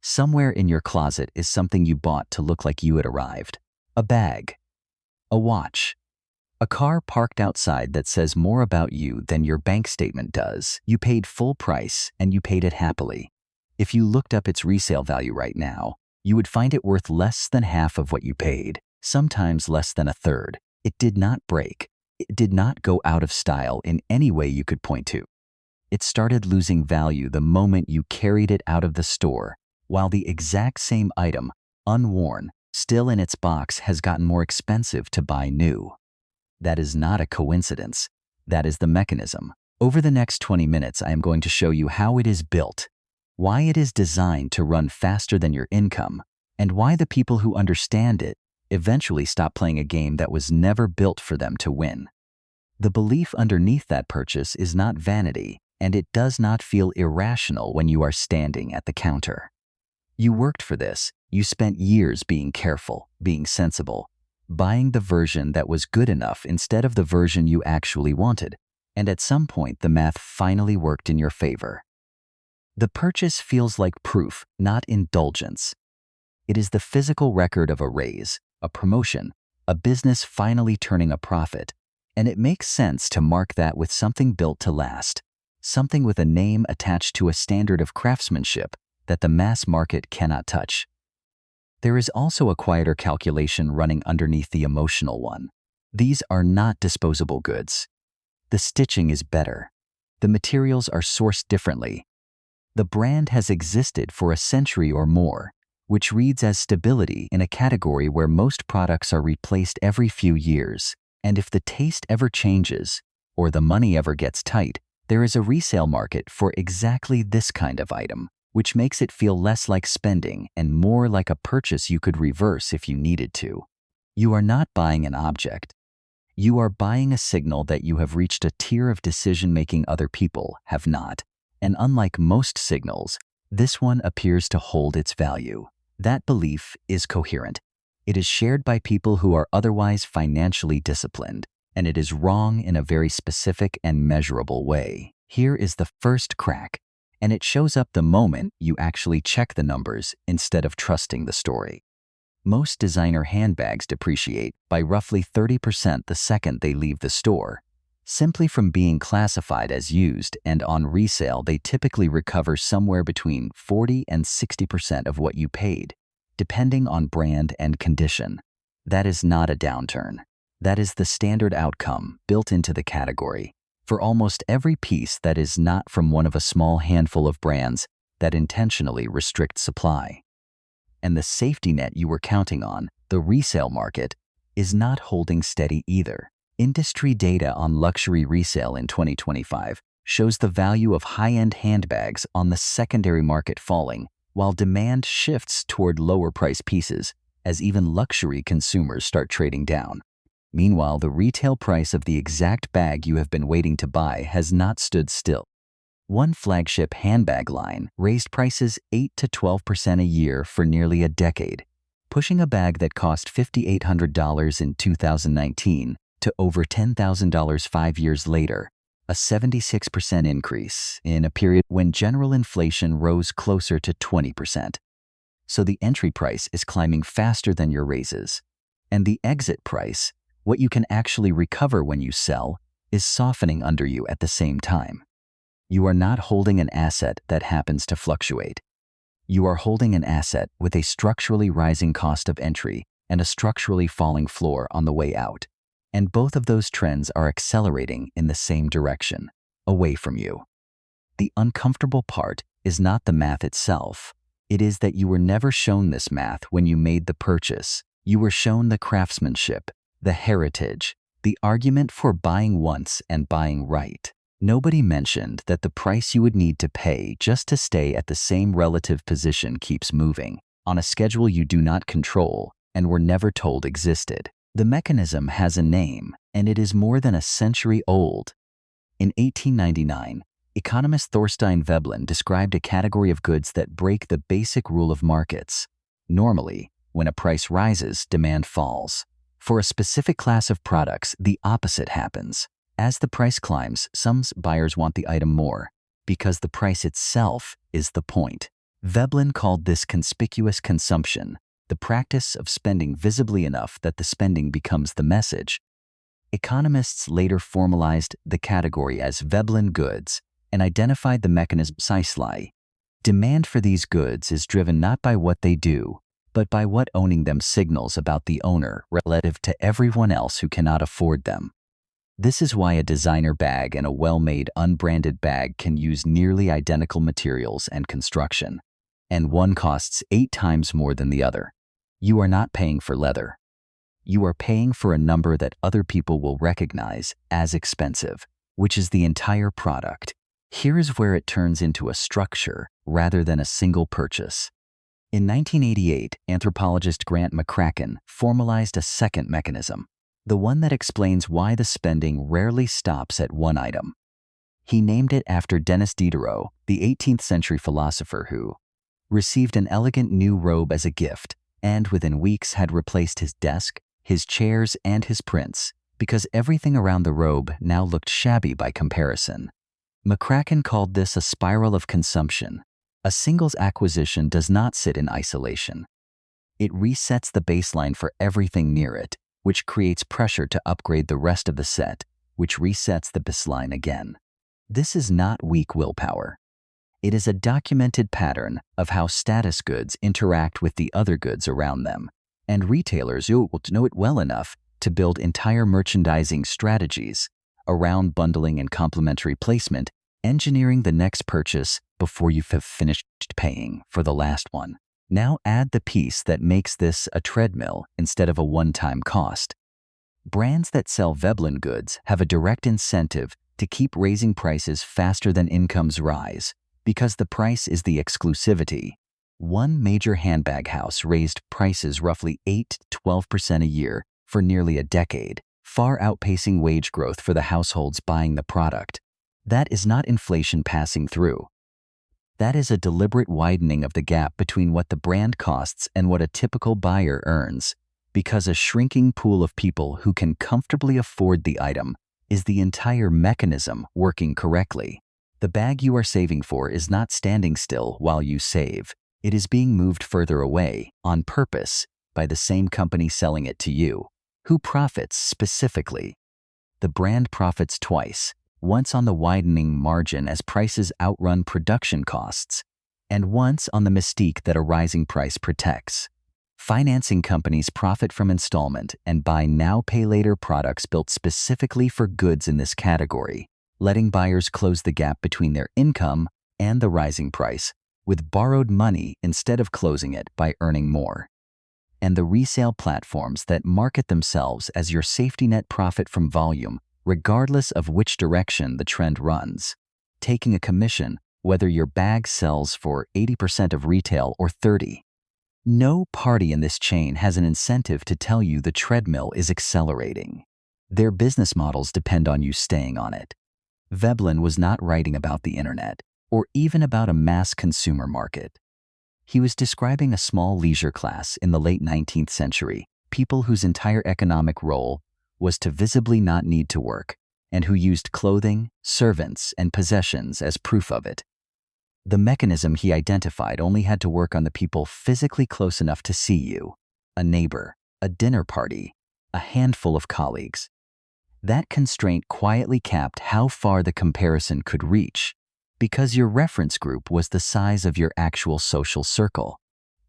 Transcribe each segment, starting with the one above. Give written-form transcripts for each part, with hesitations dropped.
Somewhere in your closet is something you bought to look like you had arrived. A bag, a watch, a car parked outside that says more about you than your bank statement does. You paid full price and you paid it happily. If you looked up its resale value right now, you would find it worth less than half of what you paid, sometimes less than a third. It did not break. It did not go out of style in any way you could point to. It started losing value the moment you carried it out of the store, while the exact same item, unworn, still in its box, has gotten more expensive to buy new. That is not a coincidence. That is the mechanism. Over the next 20 minutes, I am going to show you how it is built, why it is designed to run faster than your income, and why the people who understand it eventually stop playing a game that was never built for them to win. The belief underneath that purchase is not vanity, and it does not feel irrational when you are standing at the counter. You worked for this. You spent years being careful, being sensible, buying the version that was good enough instead of the version you actually wanted, and at some point the math finally worked in your favor. The purchase feels like proof, not indulgence. It is the physical record of a raise, a promotion, a business finally turning a profit, and it makes sense to mark that with something built to last, something with a name attached to a standard of craftsmanship that the mass market cannot touch. There is also a quieter calculation running underneath the emotional one. These are not disposable goods. The stitching is better. The materials are sourced differently. The brand has existed for a century or more, which reads as stability in a category where most products are replaced every few years. And if the taste ever changes, or the money ever gets tight, there is a resale market for exactly this kind of item, which makes it feel less like spending and more like a purchase you could reverse if you needed to. You are not buying an object. You are buying a signal that you have reached a tier of decision-making other people have not. And unlike most signals, this one appears to hold its value. That belief is coherent. It is shared by people who are otherwise financially disciplined, and it is wrong in a very specific and measurable way. Here is the first crack, and it shows up the moment you actually check the numbers instead of trusting the story. Most designer handbags depreciate by roughly 30% the second they leave the store. Simply from being classified as used, and on resale they typically recover somewhere between 40 and 60% of what you paid, depending on brand and condition. That is not a downturn. That is the standard outcome built into the category for almost every piece that is not from one of a small handful of brands that intentionally restrict supply. And the safety net you were counting on, the resale market, is not holding steady either. Industry data on luxury resale in 2025 shows the value of high-end handbags on the secondary market falling, while demand shifts toward lower-priced pieces as even luxury consumers start trading down. Meanwhile, the retail price of the exact bag you have been waiting to buy has not stood still. One flagship handbag line raised prices 8 to 12% a year for nearly a decade, pushing a bag that cost $5,800 in 2019 to over $10,000 5 years later, a 76% increase in a period when general inflation rose closer to 20%. So the entry price is climbing faster than your raises, and the exit price, what you can actually recover when you sell, is softening under you at the same time. You are not holding an asset that happens to fluctuate. You are holding an asset with a structurally rising cost of entry and a structurally falling floor on the way out. And both of those trends are accelerating in the same direction, away from you. The uncomfortable part is not the math itself. It is that you were never shown this math when you made the purchase. You were shown the craftsmanship, the heritage, the argument for buying once and buying right. Nobody mentioned that the price you would need to pay just to stay at the same relative position keeps moving, on a schedule you do not control and were never told existed. The mechanism has a name, and it is more than a century old. In 1899, economist Thorstein Veblen described a category of goods that break the basic rule of markets. Normally, when a price rises, demand falls. For a specific class of products, the opposite happens. As the price climbs, some buyers want the item more, because the price itself is the point. Veblen called this conspicuous consumption, the practice of spending visibly enough that the spending becomes the message. Economists later formalized the category as Veblen goods and identified the mechanism precisely. Demand for these goods is driven not by what they do, but by what owning them signals about the owner relative to everyone else who cannot afford them. This is why a designer bag and a well-made unbranded bag can use nearly identical materials and construction, and one costs 8 times more than the other. You are not paying for leather. You are paying for a number that other people will recognize as expensive, which is the entire product. Here is where it turns into a structure rather than a single purchase. In 1988, anthropologist Grant McCracken formalized a second mechanism, the one that explains why the spending rarely stops at one item. He named it after Denis Diderot, the 18th century philosopher who received an elegant new robe as a gift and within weeks had replaced his desk, his chairs, and his prints because everything around the robe now looked shabby by comparison. McCracken called this a spiral of consumption. A singles acquisition does not sit in isolation. It resets the baseline for everything near it, which creates pressure to upgrade the rest of the set, which resets the baseline again. This is not weak willpower. It is a documented pattern of how status goods interact with the other goods around them, and retailers will know it well enough to build entire merchandising strategies around bundling and complementary placement, engineering the next purchase before you have finished paying for the last one. Now add the piece that makes this a treadmill instead of a one-time cost. Brands that sell Veblen goods have a direct incentive to keep raising prices faster than incomes rise, because the price is the exclusivity. One major handbag house raised prices roughly 8 to 12% a year for nearly a decade, far outpacing wage growth for the households buying the product. That is not inflation passing through. That is a deliberate widening of the gap between what the brand costs and what a typical buyer earns, because a shrinking pool of people who can comfortably afford the item is the entire mechanism working correctly. The bag you are saving for is not standing still while you save. It is being moved further away, on purpose, by the same company selling it to you. Who profits specifically? The brand profits twice, once on the widening margin as prices outrun production costs, and once on the mystique that a rising price protects. Financing companies profit from installment and buy now pay later products built specifically for goods in this category, letting buyers close the gap between their income and the rising price with borrowed money instead of closing it by earning more. And the resale platforms that market themselves as your safety net profit from volume, regardless of which direction the trend runs, taking a commission whether your bag sells for 80% of retail or 30%. No party in this chain has an incentive to tell you the treadmill is accelerating. Their business models depend on you staying on it. Veblen was not writing about the internet or even about a mass consumer market. He was describing a small leisure class in the late 19th century, people whose entire economic role was to visibly not need to work, and who used clothing, servants, and possessions as proof of it. The mechanism he identified only had to work on the people physically close enough to see you, a neighbor, a dinner party, a handful of colleagues. That constraint quietly capped how far the comparison could reach, because your reference group was the size of your actual social circle.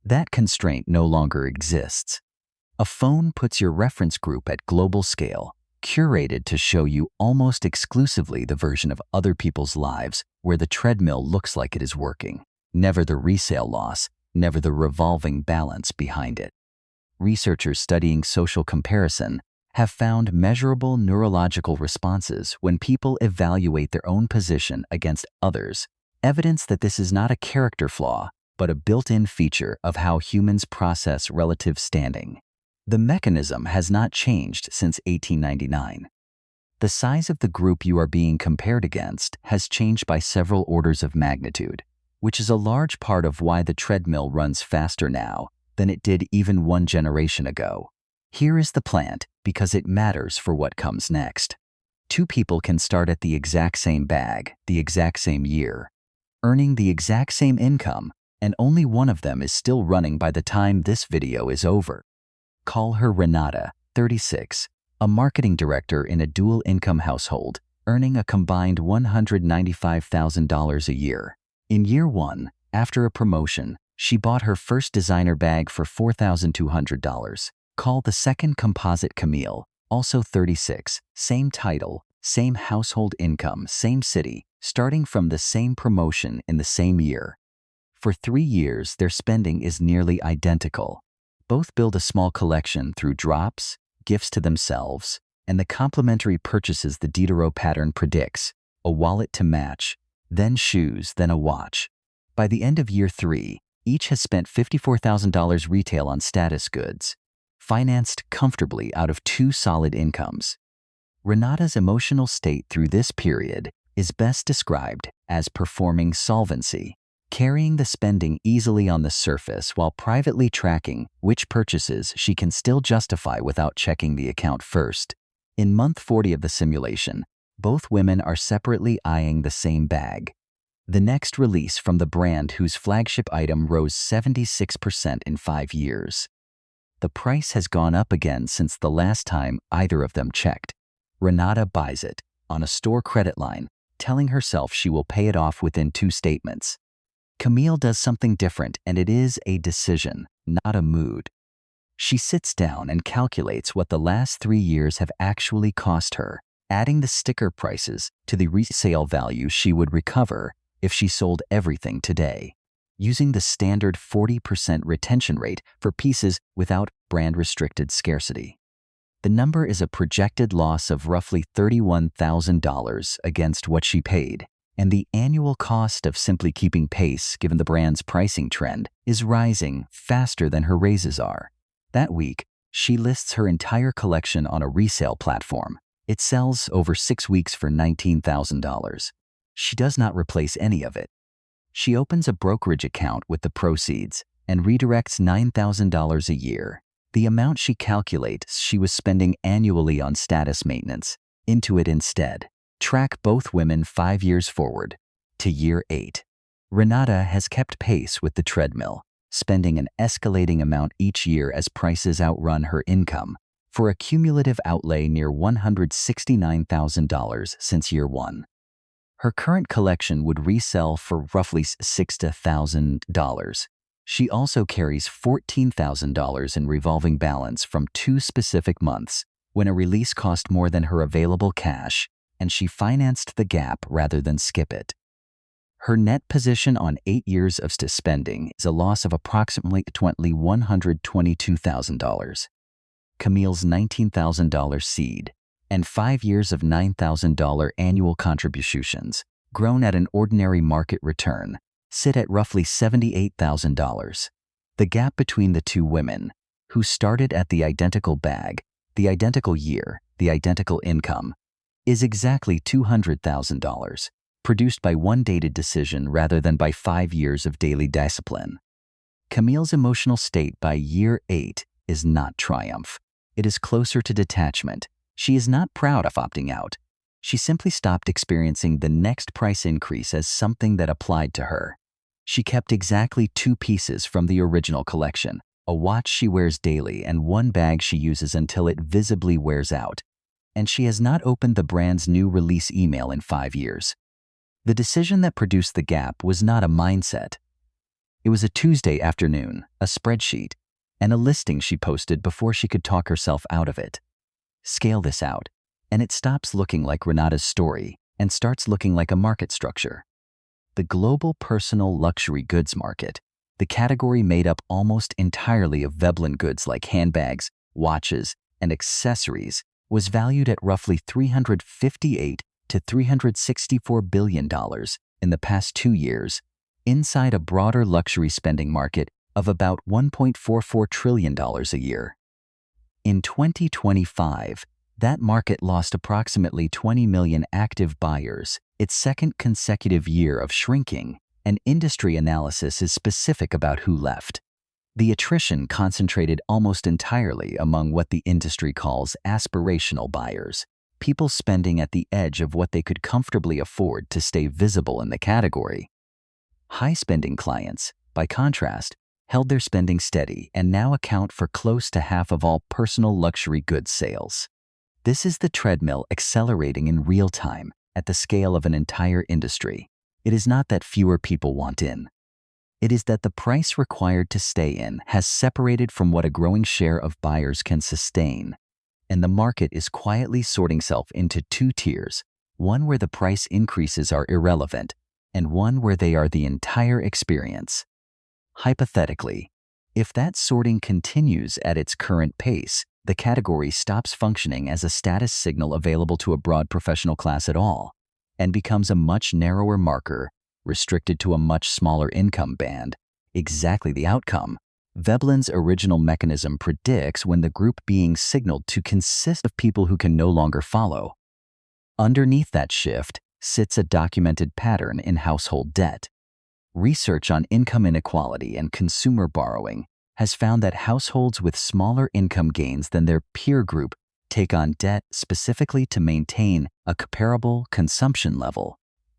That constraint no longer exists. A phone puts your reference group at global scale, curated to show you almost exclusively the version of other people's lives where the treadmill looks like it is working, never the resale loss, never the revolving balance behind it. Researchers studying social comparison have found measurable neurological responses when people evaluate their own position against others, evidence that this is not a character flaw, but a built-in feature of how humans process relative standing. The mechanism has not changed since 1899. The size of the group you are being compared against has changed by several orders of magnitude, which is a large part of why the treadmill runs faster now than it did even one generation ago. Here is the plant because it matters for what comes next. Two people can start at the exact same bag, the exact same year, earning the exact same income, and only one of them is still running by the time this video is over. Call her Renata, 36, a marketing director in a dual-income household, earning a combined $195,000 a year. In year 1, after a promotion, she bought her first designer bag for $4,200. Call the second composite Camille, also 36, same title, same household income, same city, starting from the same promotion in the same year. For 3 years, their spending is nearly identical. Both build a small collection through drops, gifts to themselves, and the complementary purchases the Diderot pattern predicts: a wallet to match, then shoes, then a watch. By the end of year 3, each has spent $54,000 retail on status goods, financed comfortably out of 2 solid incomes. Renata's emotional state through this period is best described as performing solvency, carrying the spending easily on the surface while privately tracking which purchases she can still justify without checking the account first. In month 40 of the simulation, both women are separately eyeing the same bag, the next release from the brand whose flagship item rose 76% in 5 years. The price has gone up again since the last time either of them checked. Renata buys it on a store credit line, telling herself she will pay it off within 2 statements. Camille does something different, and it is a decision, not a mood. She sits down and calculates what the last 3 years have actually cost her, adding the sticker prices to the resale value she would recover if she sold everything today, using the standard 40% retention rate for pieces without brand-restricted scarcity. The number is a projected loss of roughly $31,000 against what she paid, and the annual cost of simply keeping pace given the brand's pricing trend is rising faster than her raises are. That week, she lists her entire collection on a resale platform. It sells over 6 weeks for $19,000. She does not replace any of it. She opens a brokerage account with the proceeds and redirects $9,000 a year, the amount she calculates she was spending annually on status maintenance, into it instead. Track both women 5 years forward to year 8. Renata has kept pace with the treadmill, spending an escalating amount each year as prices outrun her income, for a cumulative outlay near $169,000 since year 1. Her current collection would resell for roughly $60,000. She also carries $14,000 in revolving balance from 2 specific months when a release cost more than her available cash, and she financed the gap rather than skip it. Her net position on 8 years of spending is a loss of approximately $122,000. Camille's $19,000 seed and 5 years of $9,000 annual contributions, grown at an ordinary market return, sit at roughly $78,000. The gap between the 2 women, who started at the identical bag, the identical year, the identical income, is exactly $200,000, produced by one dated decision rather than by 5 years of daily discipline. Camille's emotional state by year 8 is not triumph. It is closer to detachment. She is not proud of opting out. She simply stopped experiencing the next price increase as something that applied to her. She kept exactly 2 pieces from the original collection, a watch she wears daily and one bag she uses until it visibly wears out. And she has not opened the brand's new release email in 5 years. The decision that produced the gap was not a mindset. It was a Tuesday afternoon, a spreadsheet, and a listing she posted before she could talk herself out of it. Scale this out, and it stops looking like Renata's story and starts looking like a market structure. The global personal luxury goods market, the category made up almost entirely of Veblen goods like handbags, watches, and accessories, was valued at roughly $358 to $364 billion in the past 2 years, inside a broader luxury spending market of about $1.44 trillion a year. In 2025, that market lost approximately 20 million active buyers, its second consecutive year of shrinking, and industry analysis is specific about who left. The attrition concentrated almost entirely among what the industry calls aspirational buyers, people spending at the edge of what they could comfortably afford to stay visible in the category. High-spending clients, by contrast, held their spending steady and now account for close to half of all personal luxury goods sales. This is the treadmill accelerating in real time at the scale of an entire industry. It is not that fewer people want in. It is that the price required to stay in has separated from what a growing share of buyers can sustain, and the market is quietly sorting itself into two tiers, one where the price increases are irrelevant, and one where they are the entire experience. Hypothetically, if that sorting continues at its current pace, the category stops functioning as a status signal available to a broad professional class at all, and becomes a much narrower marker, restricted to a much smaller income band. Exactly the outcome Veblen's original mechanism predicts when the group being signaled to consist of people who can no longer follow. Underneath that shift sits a documented pattern in household debt. Research on income inequality and consumer borrowing has found that households with smaller income gains than their peer group take on debt specifically to maintain a comparable consumption level,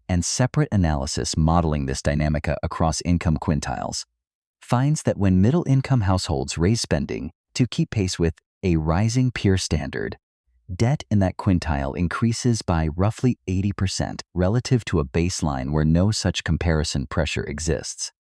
and separate analysis modeling this dynamic across income quintiles finds that when middle-income households raise spending to keep pace with a rising peer standard, debt in that quintile increases by roughly 80% relative to a baseline where no such comparison pressure exists.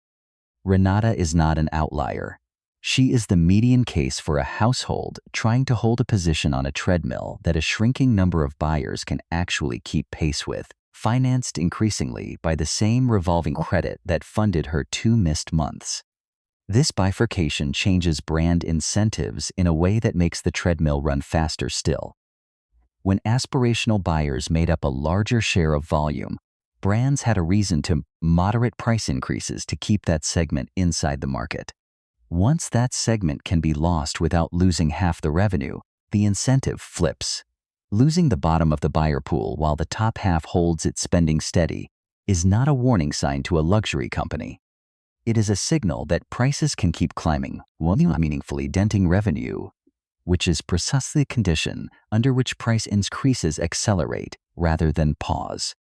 Renata is not an outlier. She is the median case for a household trying to hold a position on a treadmill that a shrinking number of buyers can actually keep pace with, financed increasingly by the same revolving credit that funded her 2 missed months. This bifurcation changes brand incentives in a way that makes the treadmill run faster still. When aspirational buyers made up a larger share of volume, brands had a reason to moderate price increases to keep that segment inside the market. Once that segment can be lost without losing half the revenue, the incentive flips. Losing the bottom of the buyer pool while the top half holds its spending steady is not a warning sign to a luxury company. It is a signal that prices can keep climbing while meaningfully denting revenue, which is precisely the condition under which price increases accelerate rather than pause.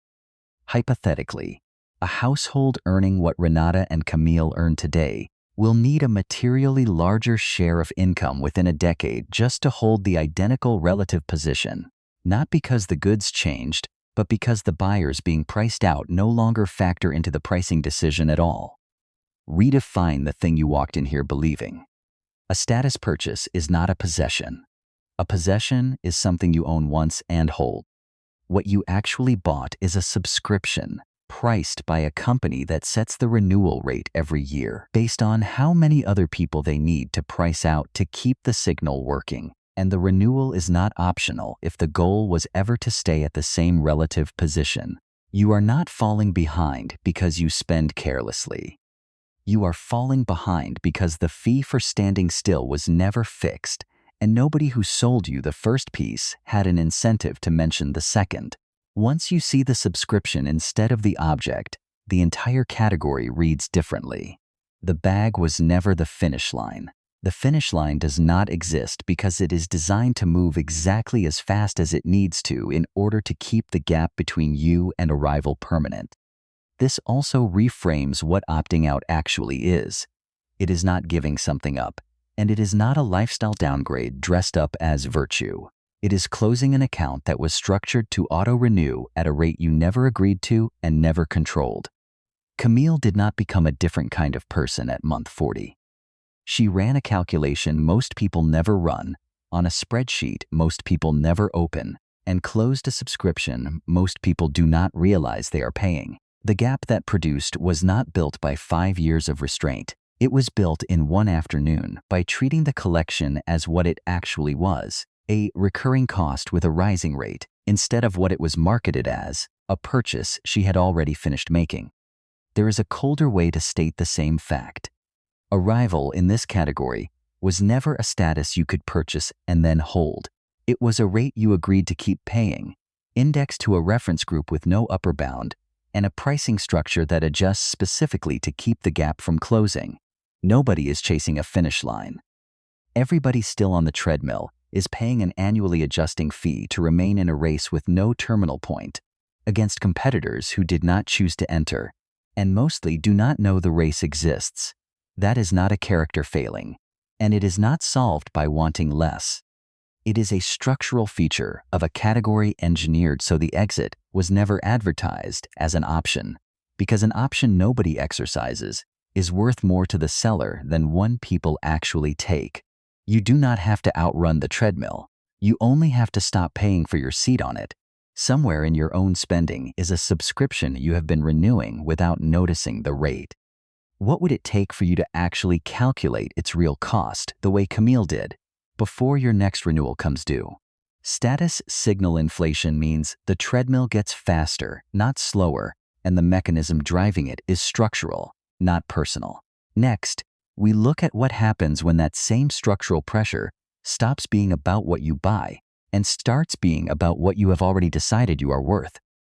Hypothetically, a household earning what Renata and Camille earn today will need a materially larger share of income within a decade just to hold the identical relative position, not because the goods changed, but because the buyers being priced out no longer factor into the pricing decision at all. Redefine the thing you walked in here believing. A status purchase is not a possession. A possession is something you own once and hold. What you actually bought is a subscription, priced by a company that sets the renewal rate every year based on how many other people they need to price out to keep the signal working. And the renewal is not optional if the goal was ever to stay at the same relative position. You are not falling behind because you spend carelessly. You are falling behind because the fee for standing still was never fixed, and nobody who sold you the first piece had an incentive to mention the second. Once you see the subscription instead of the object, the entire category reads differently. The bag was never the finish line. The finish line does not exist because it is designed to move exactly as fast as it needs to in order to keep the gap between you and arrival permanent. This also reframes what opting out actually is. It is not giving something up, and it is not a lifestyle downgrade dressed up as virtue. It is closing an account that was structured to auto-renew at a rate you never agreed to and never controlled. Camille did not become a different kind of person at month 40. She ran a calculation most people never run, on a spreadsheet most people never open, and closed a subscription most people do not realize they are paying. The gap that produced was not built by 5 years of restraint. It was built in one afternoon by treating the collection as what it actually was, a recurring cost with a rising rate, instead of what it was marketed as, a purchase she had already finished making. There is a colder way to state the same fact. Arrival in this category was never a status you could purchase and then hold. It was a rate you agreed to keep paying, indexed to a reference group with no upper bound, and a pricing structure that adjusts specifically to keep the gap from closing. Nobody is chasing a finish line. Everybody still on the treadmill is paying an annually adjusting fee to remain in a race with no terminal point, against competitors who did not choose to enter, and mostly do not know the race exists. That is not a character failing, and it is not solved by wanting less. It is a structural feature of a category engineered so the exit was never advertised as an option, because an option nobody exercises is worth more to the seller than one people actually take. You do not have to outrun the treadmill. You only have to stop paying for your seat on it. Somewhere in your own spending is a subscription you have been renewing without noticing the rate. What would it take for you to actually calculate its real cost the way Camille did before your next renewal comes due? Status signal inflation means the treadmill gets faster, not slower, and the mechanism driving it is structural, not personal. Next, we look at what happens when that same structural pressure stops being about what you buy and starts being about what you have already decided you are worth.